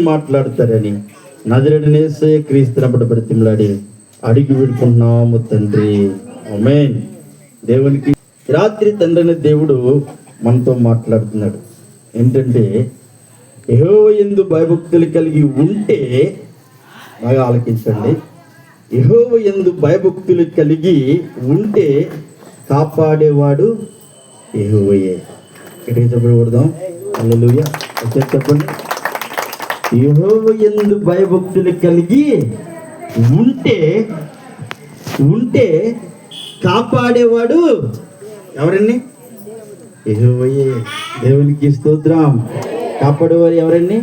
మాట్లాడతారని నజరేయుడైన యేసయ్య క్రీస్తునప్పుడు బ్రతిమలాడి అడిగి పెడుతున్నాము తండ్రి. ఆమేన్. దేవునికి రాత్రి తండ్రి అనే దేవుడు మనతో మాట్లాడుతున్నాడు. ఏంటంటే యెహోవా యందు భయభక్తులు కలిగి ఉంటే, బాగా ఆలకించండి, యెహోవా యందు భయభక్తులు కలిగి ఉంటే కాపాడేవాడు యెహోవాయే. ఎక్కడికి చెప్పబడదాం. హల్లెలూయా. చెప్పండి. యెహోవా యందు భయభక్తులు కలిగి ఉంటే కాపాడేవాడు ఎవరండి? యెహోవాయే. దేవునికి స్తోత్రం. కాపాడేవారు ఎవరండి?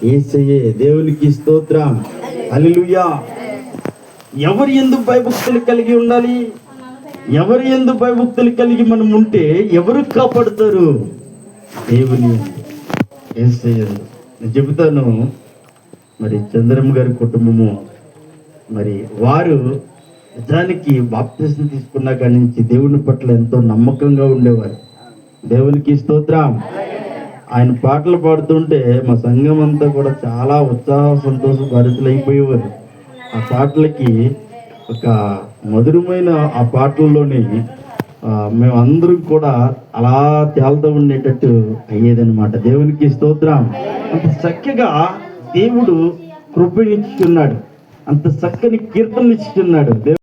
యేసయ్యే. దేవునికి స్తోత్రం. హల్లెలూయా. ఎవరి యందు భయభక్తులు కలిగి ఉండాలి? ఎవరి యందు భయభక్తులు కలిగి మనం ఉంటే ఎవరు కాపాడుతారు? దేవుని యేసయ్య. నేను చెబుతాను, మరి చంద్రమ్మ గారి కుటుంబము, మరి వారు నిజానికి బాప్తిసం తీసుకున్న కాడి నుంచి దేవుని పట్ల ఎంతో నమ్మకంగా ఉండేవారు. దేవునికి స్తోత్రం. ఆయన పాటలు పాడుతుంటే మా సంఘం అంతా కూడా చాలా ఉత్సాహ సంతోష భరితులైపోయేవారు. ఆ పాటలకి ఒక మధురమైన ఆ పాటల్లోని మేమందరం కూడా అలా తేలుతూ ఉండేటట్టు అయ్యేదన్నమాట. దేవునికి స్తోత్రం. అంత చక్కగా దేవుడు కృపనిచ్చుకున్నాడు, అంత చక్కని కీర్తనలు ఇచ్చుకున్నాడు.